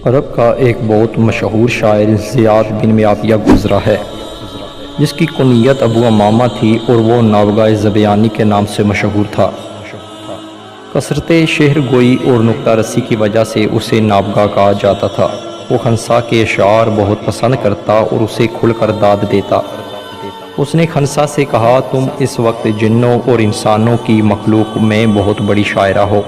عرب کا ایک بہت مشہور شاعر زیاد بن معاویہ گزرا ہے، جس کی کنیت ابو امامہ تھی اور وہ نابغہ زبیانی کے نام سے مشہور تھا۔ کثرت شعر گوئی اور نکتہ رسی کی وجہ سے اسے نابغہ کہا جاتا تھا۔ وہ خنسا کے اشعار بہت پسند کرتا اور اسے کھل کر داد دیتا۔ اس نے خنسا سے کہا، تم اس وقت جنوں اور انسانوں کی مخلوق میں بہت بڑی شاعرہ ہو،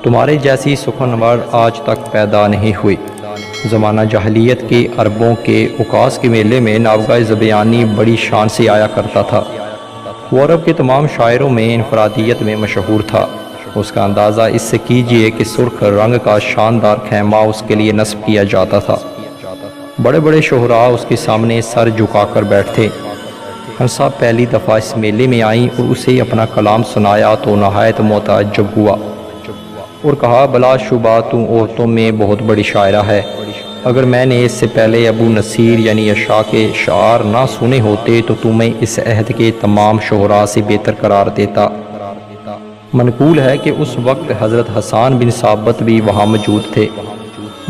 تمہارے جیسی سخنور آج تک پیدا نہیں ہوئی۔ زمانہ جاہلیت کے عربوں کے عکاس کے میلے میں نابغہ زبیانی بڑی شان سے آیا کرتا تھا۔ وہ عرب کے تمام شاعروں میں انفرادیت میں مشہور تھا۔ اس کا اندازہ اس سے کیجئے کہ سرخ رنگ کا شاندار خیمہ اس کے لیے نصب کیا جاتا تھا۔ بڑے بڑے شہراء اس کے سامنے سر جھکا کر بیٹھتے۔ خنسا پہلی دفعہ اس میلے میں آئیں اور اسے اپنا کلام سنایا تو نہایت متعجب ہوا اور کہا، بلا شبہ تم عورتوں میں بہت بڑی شاعرہ ہے۔ اگر میں نے اس سے پہلے ابو نصیر یعنی عشاء کے شعار نہ سنے ہوتے تو تمہیں اس عہد کے تمام شہراء سے بہتر قرار دیتا۔ منقول ہے کہ اس وقت حضرت حسان بن ثابت بھی وہاں موجود تھے،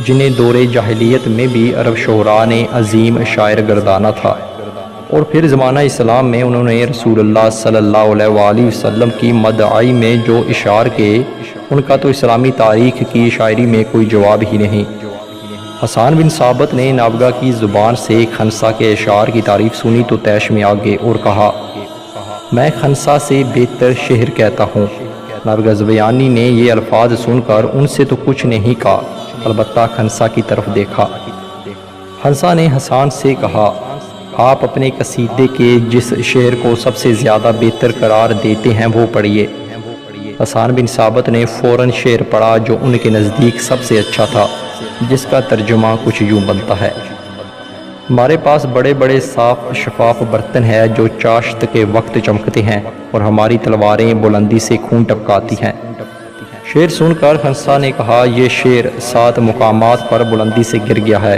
جنہیں دور جاہلیت میں بھی عرب شعراء نے عظیم شاعر گردانا تھا، اور پھر زمانہ اسلام میں انہوں نے رسول اللہ صلی اللہ علیہ وآلہ وسلم کی مدعائی میں جو اشعار کے، ان کا تو اسلامی تاریخ کی شاعری میں کوئی جواب ہی نہیں۔ حسان بن ثابت نے نابغہ کی زبان سے خنسا کے اشعار کی تعریف سنی تو طیش میں آ گئے اور کہا، میں خنسا سے بہتر شعر کہتا ہوں۔ نابغہ زبیانی نے یہ الفاظ سن کر ان سے تو کچھ نہیں کہا، البتہ خنسا کی طرف دیکھا۔ خنسا نے حسان سے کہا، آپ اپنے قصیدے کے جس شعر کو سب سے زیادہ بہتر قرار دیتے ہیں وہ پڑھیے۔ حسان بن ثابت نے فوراً شعر پڑھا جو ان کے نزدیک سب سے اچھا تھا، جس کا ترجمہ کچھ یوں بنتا ہے، ہمارے پاس بڑے بڑے صاف شفاف برتن ہیں جو چاشت کے وقت چمکتے ہیں، اور ہماری تلواریں بلندی سے خون ٹپکاتی ہیں۔ شعر سن کر خنسا نے کہا، یہ شعر 7 مقامات پر بلندی سے گر گیا ہے۔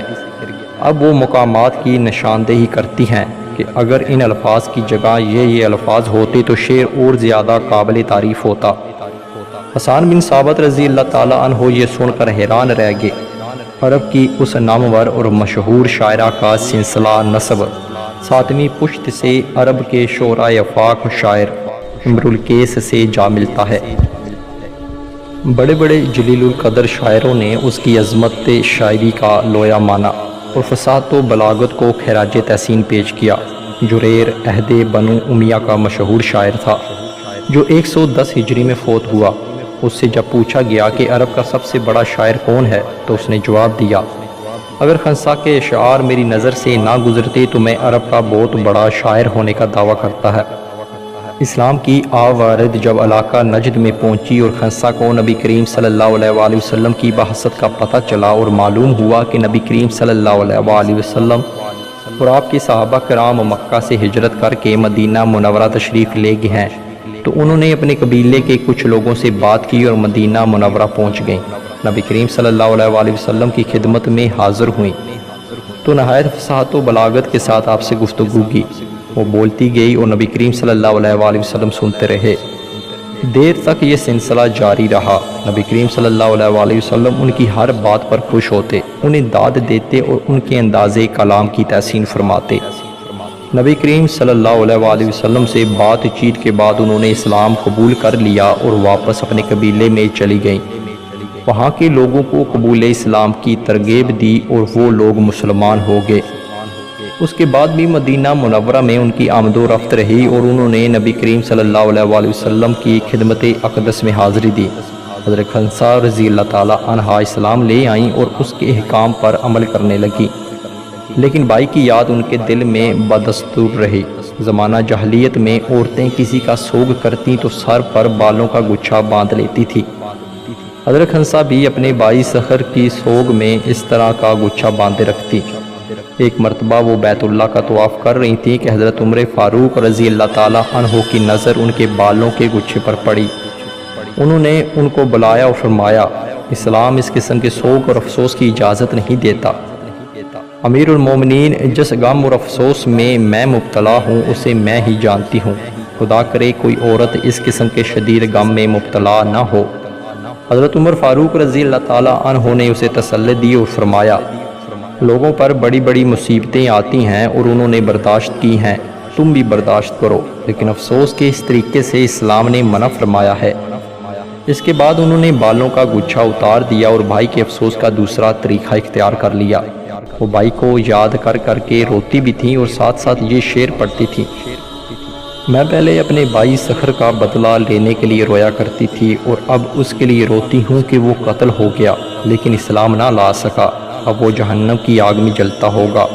اب وہ مقامات کی نشاندہی کرتی ہیں کہ اگر ان الفاظ کی جگہ یہ الفاظ ہوتے تو شعر اور زیادہ قابل تعریف ہوتا۔ حسان بن ثابت رضی اللہ تعالیٰ عنہ یہ سن کر حیران رہ گئے۔ عرب کی اس نامور اور مشہور شاعرہ کا سلسلہ نسب 7ویں پشت سے عرب کے شعراء افاق شاعر امرؤ القیس سے جا ملتا ہے۔ بڑے بڑے جلیل القدر شاعروں نے اس کی عظمت شاعری کا لویا مانا اور فصاحت و بلاغت کو خراج تحسین پیش کیا۔ جریر عہد بنو امیہ کا مشہور شاعر تھا، جو 110 ہجری میں فوت ہوا۔ اس سے جب پوچھا گیا کہ عرب کا سب سے بڑا شاعر کون ہے تو اس نے جواب دیا، اگر خنسا کے اشعار میری نظر سے نہ گزرتے تو میں عرب کا بہت بڑا شاعر ہونے کا دعویٰ کرتا ہے۔ اسلام کی آوارد جب علاقہ نجد میں پہنچی اور خنسا کو نبی کریم صلی اللہ علیہ وآلہ وسلم کی بعثت کا پتہ چلا اور معلوم ہوا کہ نبی کریم صلی اللہ علیہ وآلہ وسلم اور آپ کے صحابہ کرام مکہ سے ہجرت کر کے مدینہ منورہ تشریف لے گئے ہیں، تو انہوں نے اپنے قبیلے کے کچھ لوگوں سے بات کی اور مدینہ منورہ پہنچ گئیں۔ نبی کریم صلی اللہ علیہ وآلہ وسلم کی خدمت میں حاضر ہوئیں تو نہایت فصاحت و بلاغت کے ساتھ آپ سے گفتگو کی۔ وہ بولتی گئی اور نبی کریم صلی اللہ علیہ وآلہ وسلم سنتے رہے۔ دیر تک یہ سلسلہ جاری رہا۔ نبی کریم صلی اللہ علیہ وآلہ وسلم ان کی ہر بات پر خوش ہوتے، انہیں داد دیتے اور ان کے انداز کلام کی تحسین فرماتے۔ نبی کریم صلی اللہ علیہ وآلہ وسلم سے بات چیت کے بعد انہوں نے اسلام قبول کر لیا اور واپس اپنے قبیلے میں چلی گئیں۔ وہاں کے لوگوں کو قبول اسلام کی ترغیب دی اور وہ لوگ مسلمان ہو گئے۔ اس کے بعد بھی مدینہ منورہ میں ان کی آمد و رفت رہی اور انہوں نے نبی کریم صلی اللہ علیہ وآلہ وسلم کی خدمت اقدس میں حاضری دی۔ حضرت خنسا رضی اللہ تعالیٰ عنہا اسلام لے آئیں اور اس کے احکام پر عمل کرنے لگیں، لیکن بائی کی یاد ان کے دل میں بدستور رہی۔ زمانہ جاہلیت میں عورتیں کسی کا سوگ کرتی تو سر پر بالوں کا گچھا باندھ لیتی تھی۔ حضرت خنسا بھی اپنے بائی سخر کی سوگ میں اس طرح کا گچھا باندھے رکھتی۔ ایک مرتبہ وہ بیت اللہ کا طواف کر رہی تھی کہ حضرت عمر فاروق رضی اللہ تعالیٰ عنہ کی نظر ان کے بالوں کے گچھے پر پڑی۔ انہوں نے ان کو بلایا اور فرمایا، اسلام اس قسم کے سوگ اور افسوس کی اجازت نہیں دیتا۔ امیر المومنین، جس غم اور افسوس میں مبتلا ہوں اسے میں ہی جانتی ہوں، خدا کرے کوئی عورت اس قسم کے شدید غم میں مبتلا نہ ہو۔ حضرت عمر فاروق رضی اللہ تعالیٰ عنہ نے اسے تسلی دی اور فرمایا، لوگوں پر بڑی بڑی مصیبتیں آتی ہیں اور انہوں نے برداشت کی ہیں، تم بھی برداشت کرو، لیکن افسوس کہ اس طریقے سے اسلام نے منع فرمایا ہے۔ اس کے بعد انہوں نے بالوں کا گچھا اتار دیا اور بھائی کے افسوس کا دوسرا طریقہ اختیار کر لیا۔ وہ بھائی کو یاد کر کر کے روتی بھی تھیں اور ساتھ ساتھ یہ شعر پڑھتی تھیں، میں پہلے اپنے بھائی سخر کا بدلہ لینے کے لیے رویا کرتی تھی اور اب اس کے لیے روتی ہوں کہ وہ قتل ہو گیا لیکن اسلام نہ لا سکا، اب وہ جہنم کی آگ میں جلتا ہوگا۔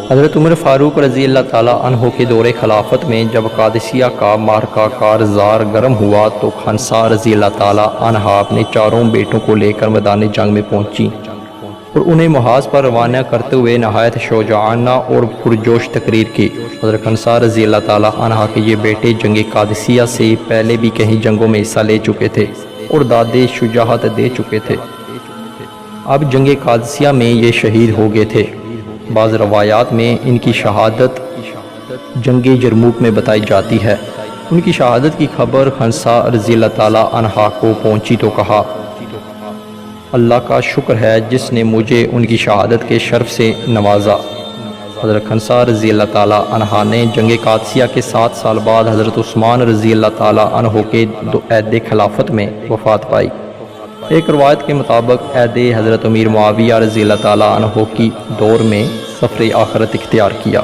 حضرت عمر فاروق رضی اللہ تعالیٰ عنہ کے دور خلافت میں جب قادسیہ کا معرکہ کارزار گرم ہوا تو خنسا رضی اللہ تعالیٰ عنہ اپنے چاروں بیٹوں کو لے کر میدان جنگ میں پہنچی اور انہیں محاذ پر روانہ کرتے ہوئے نہایت شجاعانہ اور پرجوش تقریر کی۔ حضرت خنسا رضی اللہ تعالیٰ عنہ کے یہ بیٹے جنگ قادسیہ سے پہلے بھی کہیں جنگوں میں حصہ لے چکے تھے اور دادے شجاعت دے چکے تھے، اب جنگ قادسیہ میں یہ شہید ہو گئے تھے۔ بعض روایات میں ان کی شہادت جنگ جرموک میں بتائی جاتی ہے۔ ان کی شہادت کی خبر خنسا رضی اللہ تعالیٰ عنہ کو پہنچی تو کہا، اللہ کا شکر ہے جس نے مجھے ان کی شہادت کے شرف سے نوازا۔ حضرت خنسا رضی اللہ تعالیٰ عنہ نے جنگ قادسیہ کے 7 سال بعد حضرت عثمان رضی اللہ تعالیٰ عنہ کے عہد خلافت میں وفات پائی۔ ایک روایت کے مطابق عہد حضرت امیر معاویہ رضی اللہ تعالیٰ عنہ کی دور میں سفر آخرت اختیار کیا۔